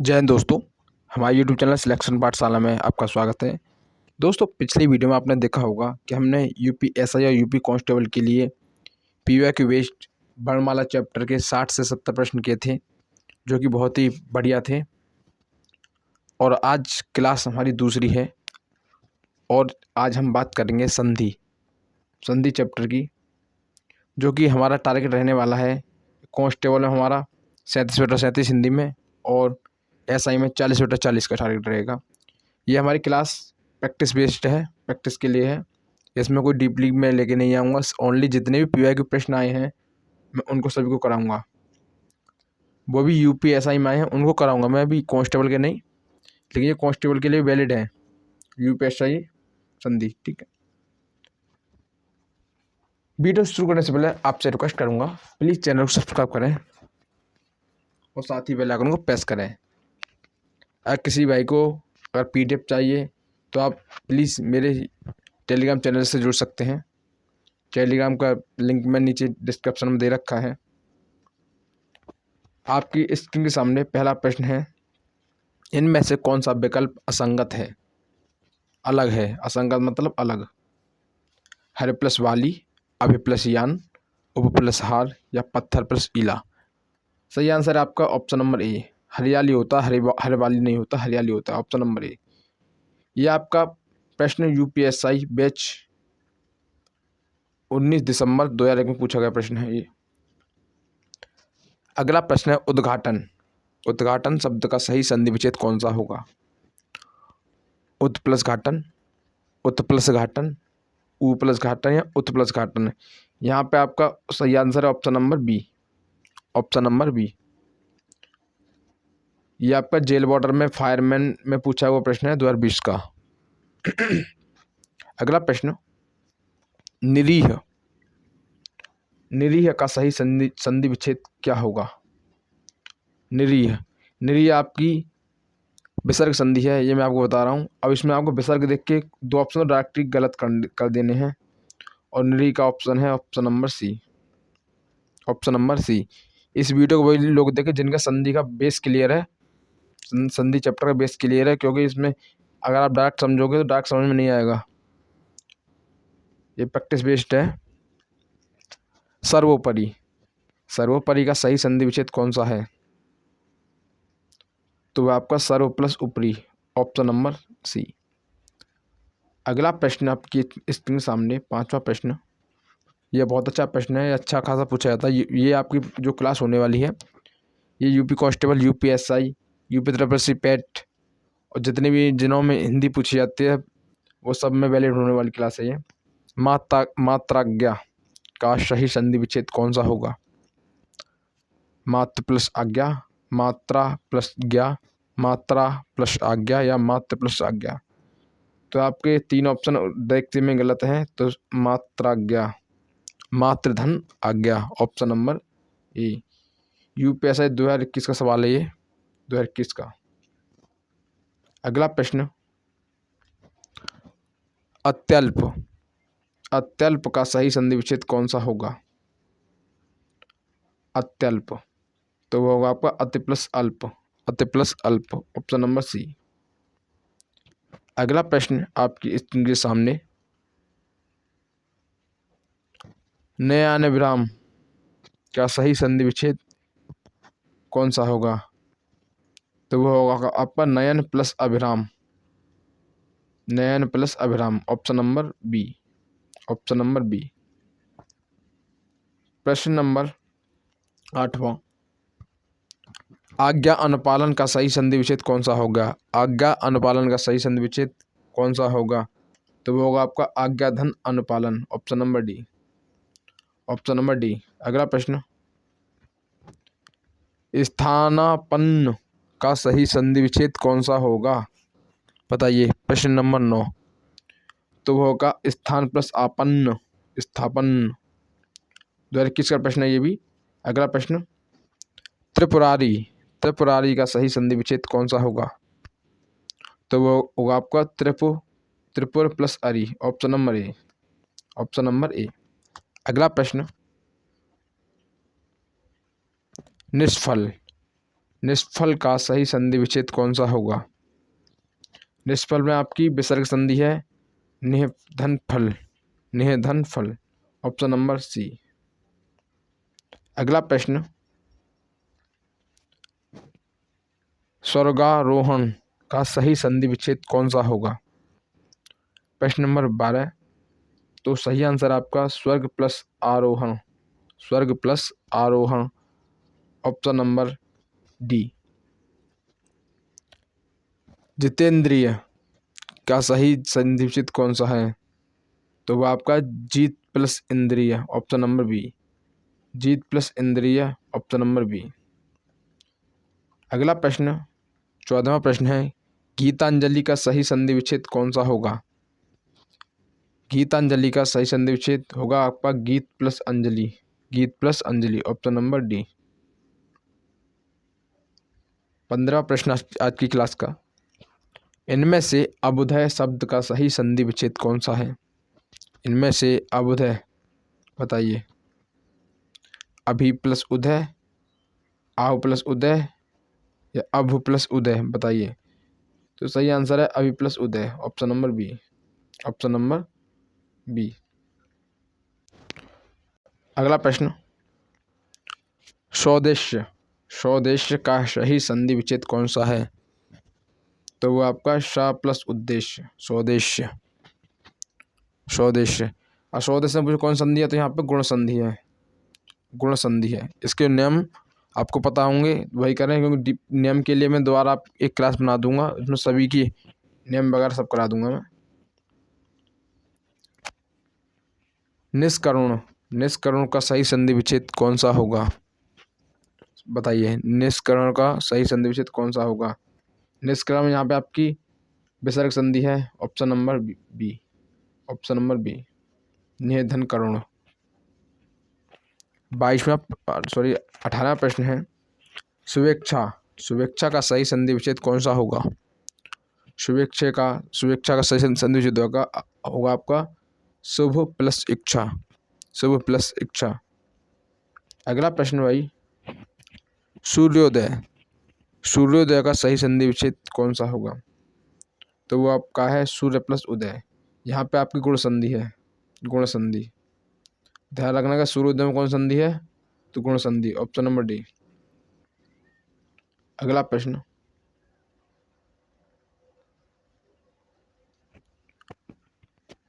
जय हिंद दोस्तों। हमारे यूट्यूब चैनल सिलेक्शन पाठशाला में आपका स्वागत है। दोस्तों, पिछली वीडियो में आपने देखा होगा कि हमने यूपी एसआई और यूपी कांस्टेबल के लिए पीवाईक्यू बेस्ड वर्णमाला चैप्टर के 60 से 70 प्रश्न किए थे, जो कि बहुत ही बढ़िया थे। और आज क्लास हमारी दूसरी है और आज हम बात करेंगे संधि चैप्टर की, जो कि हमारा टारगेट रहने वाला है। कांस्टेबल में हमारा 37/37 हिंदी में और एसआई में 40/40 का टारगेट रहेगा। ये हमारी क्लास प्रैक्टिस बेस्ड है, प्रैक्टिस के लिए है। इसमें कोई डीपली मैं लेके नहीं आऊँगा। ओनली जितने भी पीवाई के प्रश्न आए हैं मैं उनको सभी को कराऊंगा। वो भी यूपी एसआई में आए हैं उनको कराऊंगा मैं, भी कांस्टेबल के नहीं। लेकिन ये कांस्टेबल के लिए वैलिड है, यूपी एसआई संधि। ठीक है, वीडियो शुरू करने से पहले आपसे रिक्वेस्ट करूंगा, प्लीज़ चैनल को सब्सक्राइब करें और साथ ही बेल आइकन को प्रेस करें। अगर किसी भाई को अगर पीडीएफ चाहिए तो आप प्लीज़ मेरे टेलीग्राम चैनल से जुड़ सकते हैं। टेलीग्राम का लिंक मैं नीचे डिस्क्रिप्शन में दे रखा है। आपकी स्क्रीन के सामने पहला प्रश्न है, इनमें से कौन सा विकल्प असंगत है? अलग है, असंगत मतलब अलग। हर प्लस वाली, अभि प्लस यान, उप प्लस हार या पत्थर प्लस इला। सही आंसर है आपका ऑप्शन नंबर ए। हरियाली होता है, हर वाली नहीं होता, हरियाली होता है। ऑप्शन नंबर ए। ये आपका प्रश्न यूपीएसआई बैच 19 दिसंबर 2001 में पूछा गया प्रश्न है ये। अगला प्रश्न है उद्घाटन। उद्घाटन शब्द का सही संधि विच्छेद कौन सा होगा? उद प्लस घाटन, उत प्लस घाटन, उ प्लस घाटन या उत प्लस घाटन। यहाँ पे आपका सही आंसर है option number B. Option number B. ये आपका जेल बॉर्डर में फायरमैन में पूछा हुआ प्रश्न है 2020 का। अगला प्रश्न, निरीह। निरीह का सही संधि विच्छेद क्या होगा? निरीह। निरीह आपकी विसर्ग संधि है, ये मैं आपको बता रहा हूँ। अब इसमें आपको विसर्ग देख के दो ऑप्शन डायरेक्टली गलत कर देने हैं और निरीह का ऑप्शन है option number C. Option number C. इस वीडियो को वही लोग देखें जिनका संधि का बेस क्लियर है, संधि चैप्टर का बेस क्लियर है, क्योंकि इसमें अगर आप डायरेक्ट समझोगे तो डायरेक्ट समझ में नहीं आएगा। ये प्रैक्टिस बेस्ड है। सर्वोपरि। सर्वोपरि का सही संधि विच्छेद कौन सा है? तो वह आपका सर्व प्लस ऊपरी। Option number C. अगला प्रश्न आपकी स्क्रीन सामने, पांचवा प्रश्न। यह बहुत अच्छा प्रश्न है, अच्छा खासा पूछा जाता है। ये आपकी जो क्लास होने वाली है, ये UP constable, UP SI, UP triple PAT और जितने भी जिलों में हिंदी पूछी जाती है वो सब में वैलिड होने वाली क्लास है ये। मात्राज्ञा का सही संधि विच्छेद कौन सा होगा? मात्र प्लस आज्ञा, मात्रा प्लस ज्ञा, मात्रा प्लस आज्ञा या मात्र प्लस आज्ञा। तो आपके तीन ऑप्शन देखते में गलत हैं, तो मात्राज्ञा, मातृधन आज्ञा। ऑप्शन नंबर ए। यूपीएसआई 2021 का सवाल है ये, 2021 का। अगला प्रश्न, अत्यल्प। अत्यल्प का सही संधि विच्छेद कौन सा होगा? अत्यल्प। तो वो होगा आपका अति प्लस अल्प। अति प्लस अल्प। Option number C. अगला प्रश्न आपकी स्क्रीन के सामने, नयान विराम का सही संधि विच्छेद कौन सा होगा? तो वो होगा आपका नयन प्लस अभिराम। नयन प्लस अभिराम। Option number B. Option number B. प्रश्न नंबर 8वां, आज्ञा अनुपालन का सही संधि विच्छेद कौन सा होगा? आज्ञा अनुपालन का सही संधि विच्छेद कौन सा होगा? तो वो होगा आपका आज्ञाधन अनुपालन। Option number D. Option number D. अगला प्रश्न, स्थानापन्न का सही संधि विच्छेद कौन सा होगा? बताइए। प्रश्न नंबर 9। तो वो होगा स्थान प्लस आपन्न, स्थापन्न। 2021 का प्रश्न है ये भी। अगला प्रश्न, त्रिपुरारी। त्रिपुरारी का सही संधि विच्छेद कौन सा होगा? तो वो होगा आपका त्रिपुर प्लस अरी। ऑप्शन नंबर ए। ऑप्शन नंबर ए। अगला प्रश्न, निष्फल। निष्फल का सही संधि विच्छेद कौन सा होगा? निष्फल में आपकी विसर्ग संधि है निह धन फल, निह धन फल, ऑप्शन नंबर सी। अगला प्रश्न, स्वर्गारोहण का सही संधि विच्छेद कौन सा होगा? प्रश्न नंबर 12। तो सही आंसर आपका स्वर्ग प्लस आरोहण, स्वर्ग प्लस आरोहण, ऑप्शन नंबर डी। जितेंद्रिय का सही संधि विच्छेद कौन सा है? तो वो आपका जीत प्लस इंद्रिय, ऑप्शन नंबर बी। जीत प्लस इंद्रिय, ऑप्शन नंबर बी। अगला प्रश्न 14वां प्रश्न है, गीतांजलि का सही संधि विच्छेद कौन सा होगा? गीतांजलि का सही संधि विच्छेद होगा आपका गीत प्लस अंजलि, गीत प्लस अंजलि, ऑप्शन नंबर डी। 15वां प्रश्न आज की क्लास का, इनमें से अबुधय शब्द का सही संधि विच्छेद कौन सा है? इनमें से अबुधय बताइए। अभि प्लस उदय, आव प्लस उदय या अभु प्लस उदय, बताइए। तो सही आंसर है अभि प्लस उदय, option number B, option number B. अगला प्रश्न, स्वदेश्य, स्वदेश्य का सही संधि विच्छेद कौन सा है? तो वो आपका श प्लस उद्देश्य, स्वदेश्य, स्वदेश्य। और स्वदेश्य में मुझे कौन संधि है? तो यहाँ पे गुण संधि है, गुण संधि है। इसके नियम आपको पता होंगे, वही करें, क्योंकि नियम के लिए मैं दोबारा आप एक क्लास बना दूंगा, उसमें सभी की नियम वगैरह सब करा दूंगा मैं। निष्करुण, निष्करुण का सही संधि विच्छेद कौन सा होगा? बताइए, निष्करुण का सही संधि विच्छेद कौन सा होगा? निष्करुण यहाँ पे आपकी विसर्ग संधि है, option number B, option number B, निधन करुण। 18वां प्रश्न है, सुवेक्षा, सुवेक्षा का सही संधि विच्छेद कौन सा होगा? सुवेक्षा का सही संधि विच्छेद होगा आपका शुभ प्लस इच्छा, शुभ प्लस इच्छा। अगला प्रश्न भाई, सूर्योदय, सूर्योदय का सही संधि विच्छेद कौन सा होगा? तो वो आपका है सूर्य प्लस उदय। यहाँ पे आपकी गुण संधि है, गुण संधि, ध्यान रखना का सूर्योदय में कौन संधि है? तो गुण संधि, ऑप्शन नंबर डी। अगला प्रश्न,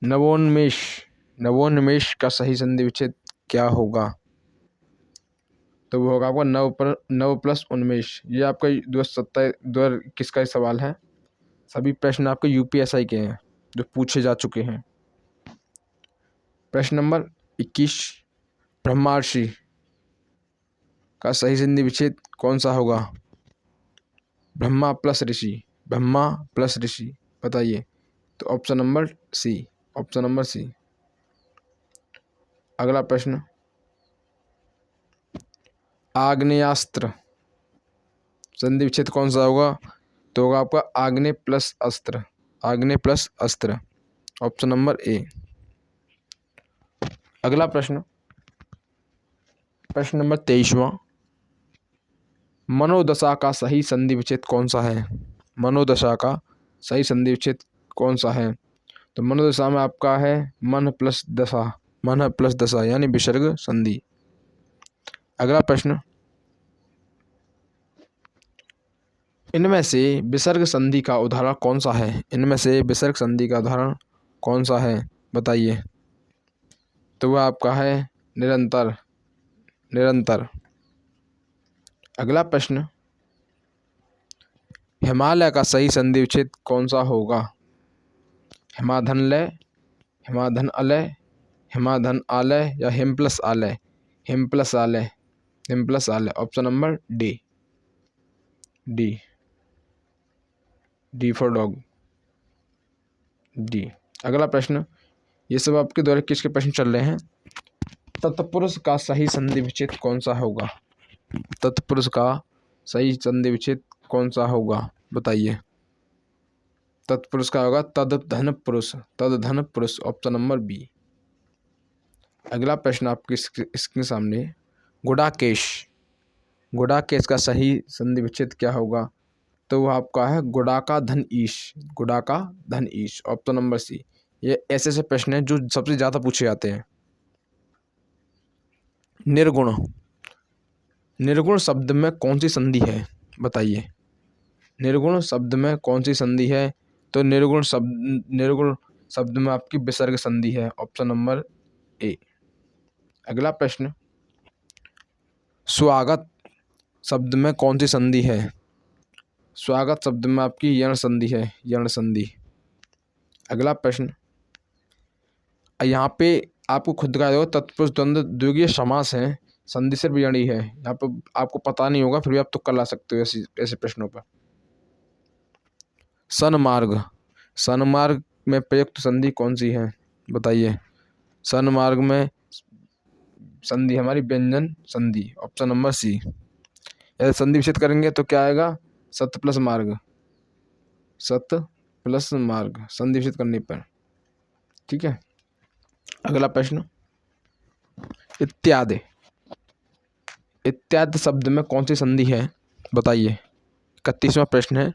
नवोन्मेष, नवोन्मेष का सही संधि विच्छेद क्या होगा? तो वो होगा आपका नव प्लस उन्मेष। ये आपका 2021 का सवाल है। सभी प्रश्न आपके यूपीएसआई के हैं जो पूछे जा चुके हैं। प्रश्न नंबर 21, ब्रह्मर्षि का सही संधि विच्छेद कौन सा होगा? ब्रह्मा प्लस ऋषि, ब्रह्मा प्लस ऋषि, बताइए। तो option number C, option number C. अगला प्रश्न, आग्नेयास्त्र, संधि विच्छेद कौन सा होगा? तो होगा आपका आग्नेय प्लस अस्त्र, आग्नेय प्लस अस्त्र, ऑप्शन नंबर ए। अगला प्रश्न, प्रश्न नंबर 23वां, मनोदशा का सही संधि विच्छेद कौन सा है? मनोदशा का सही संधि विच्छेद कौन सा है? तो मनोदशा में आपका है मन प्लस दशा, मन प्लस दशा, यानी विसर्ग संधि। अगला प्रश्न, इनमें से विसर्ग संधि का उदाहरण कौन सा है? इनमें से विसर्ग संधि का उदाहरण कौन सा है, बताइए। तो वह आपका है निरंतर, निरंतर। अगला प्रश्न, हिमालय का सही संधि विच्छेद कौन सा होगा? हिमाधन लय, हिमाधन अलय, हिमाधन आलय या हिम प्लस आलय, हिम प्लस आलय, हिम प्लस आलय, option number D, D, D for dog, D. अगला प्रश्न, ये सब आपके द्वारा किसके प्रश्न चल रहे हैं? तत्पुरुष का सही संधि विच्छेद कौन सा होगा? तत्पुरुष का सही संधि विच्छेद कौन सा होगा, बताइए। तत्पुरुष का होगा तद धन पुरुष, तद धन पुरुष, ऑप्शन नंबर बी। अगला प्रश्न आपके इसके सामने, गुडाकेश, गुडा के इसका सही संधि विच्छेद क्या होगा? तो वो आपका है गुडा का धन ईश, गुडा का धन ईश, ऑप्शन नंबर सी। ये ऐसे ऐसे प्रश्न हैं जो सबसे ज़्यादा पूछे जाते हैं। निर्गुण, निर्गुण शब्द में कौन सी संधि है बताइए? निर्गुण शब्द में कौन सी संधि है? तो निर्गुण शब्द में आपकी विसर्ग संधि है, ऑप्शन नंबर ए। अगला प्रश्न, स्वागत शब्द में कौन सी संधि है? स्वागत शब्द में आपकी यण संधि है, यण संधि। अगला प्रश्न, यहाँ पे आपको खुद का जो तत्पुरुष द्वंद्व द्विगुणीय समास है, संधि सिर्फ यणी है। यहाँ पर आपको पता नहीं होगा, फिर भी आप तुक्का ला सकते हो ऐसे प्रश्नों पर। सन्मार्ग, सन्मार्ग में प्रयुक्त संधि कौन सी है बताइए? सन्मार्ग में संधि हमारी व्यंजन संधि, ऑप्शन नंबर सी। यदि संधि विच्छेद करेंगे तो क्या आएगा? सत प्लस मार्ग, सत प्लस मार्ग संधि विच्छेद करने पर। ठीक है। अगला प्रश्न, इत्यादि, इत्यादि शब्द में कौन सी संधि है बताइए? 31वां प्रश्न है।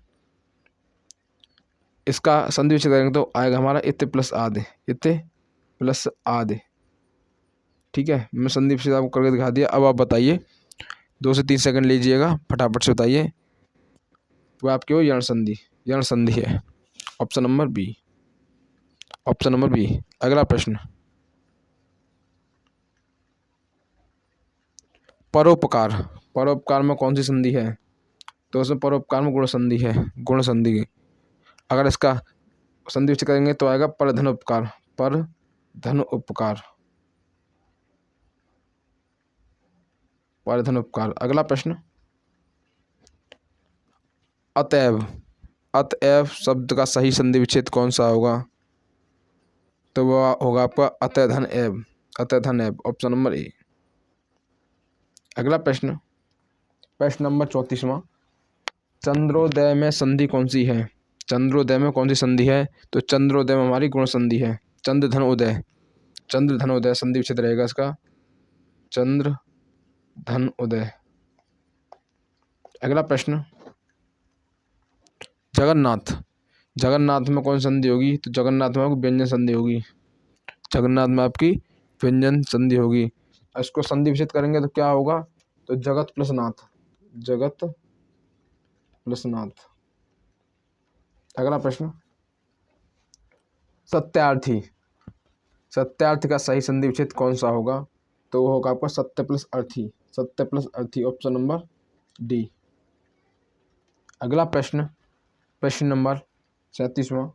इसका संधि विच्छेद करेंगे तो आएगा हमारा इत प्लस आदि, इत प्लस आदि। ठीक है, मैं संधि विच्छेद आपको करके दिखा दिया। अब आप बताइए, 2 से 3 सेकंड लीजिएगा, फटाफट से बताइए। वो आपकी वो यण संधि, यण संधि है, option number B, option number B. अगला प्रश्न, परोपकार, परोपकार में कौन सी संधि है? तो उसमें परोपकार में गुण संधि है, गुण संधि। अगर इसका संधि विच्छेद करेंगे तो आएगा पर धन उपकार, पर धन उपकार, पर धन उपकार। अगला प्रश्न, अतएव, अतएव शब्द का सही संधि विच्छेद कौन सा होगा? तो वह होगा आपका अतः धन एव, अतः धन एव, ऑप्शन नंबर ए। अगला प्रश्न, प्रश्न नंबर 34वां, चंद्रोदय में संधि कौन सी है? चंद्रोदय में कौन सी संधि है? तो चंद्रोदय में हमारी गुण संधि है, चंद्र धन उदय, चंद्र धन उदय संधि विच्छेद रहेगा इसका, चंद्र धन उदय। अगला प्रश्न, जगन्नाथ, जगन्नाथ में कौन संधि होगी? तो जगन्नाथ में आपकी व्यंजन संधि होगी, जगन्नाथ में आपकी व्यंजन संधि होगी। इसको संधि विच्छेद करेंगे तो क्या होगा? तो जगत प्लस नाथ, जगत प्लस नाथ। अगला प्रश्न, सत्यार्थी, सत्यार्थी का सही संधि विच्छेद कौन सा होगा? तो वो होगा आपका सत्य प्लस अर्थी, सत्य प्लस अर्थी, ऑप्शन नंबर डी। अगला प्रश्न, प्रश्न नंबर 37वां,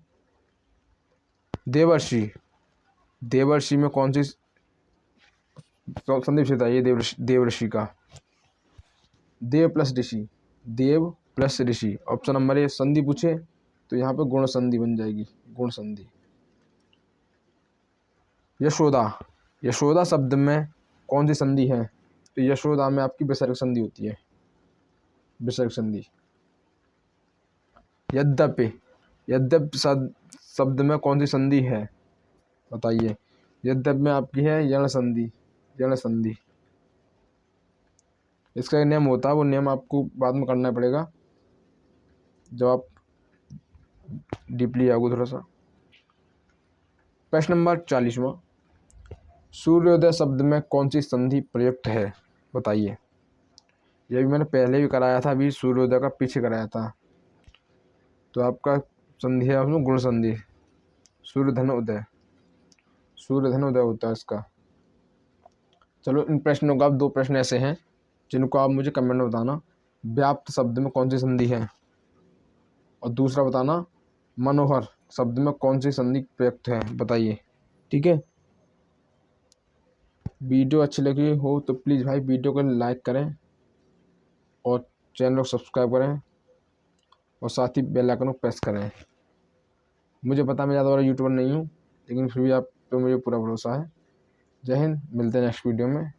देवर्षि, देवर्षि में कौन सी संधि विच्छेद है? देवर्षि का देव प्लस ऋषि, देव प्लस ऋषि, ऑप्शन नंबर ए। संधि पूछे तो यहाँ पे गुण संधि बन जाएगी, गुण संधि। यशोदा, यशोदा शब्द में कौन सी संधि है? तो यशोदा में आपकी विसर्ग संधि होती है, विसर्ग संधि। यद्यपि, यद्यपि शब्द में कौन सी संधि है बताइए? यद्यपि में आपकी है यण संधि, यण संधि। इसका एक नियम होता है, वो नियम आपको बाद में करना पड़ेगा जब आप डीपली आओगे थोड़ा सा। प्रश्न नंबर 40वां, सूर्योदय शब्द में कौन सी संधि प्रयुक्त है बताइए? ये भी मैंने पहले भी कराया था, अभी सूर्योदय का पीछे कराया था। तो आपका संधि है उसमें गुण संधि, सूर्य धन उदय, सूर्य धन उदय होता है इसका। चलो इन प्रश्नों का, अब 2 प्रश्न ऐसे हैं जिनको आप मुझे कमेंट में बताना। व्याप्त शब्द में कौन सी संधि है? और दूसरा बताना, मनोहर शब्द में कौन सी संधि प्रयुक्त है बताइए? ठीक है। वीडियो अच्छी लगी हो तो प्लीज़ भाई वीडियो को लाइक करें और चैनल को सब्सक्राइब करें और साथ ही बेल आइकन को प्रेस करें। मुझे पता मैं ज़्यादा बड़ा यूट्यूबर नहीं हूँ, लेकिन फिर भी आप पे मुझे पूरा भरोसा है। जय हिंद, मिलते हैं नेक्स्ट वीडियो में।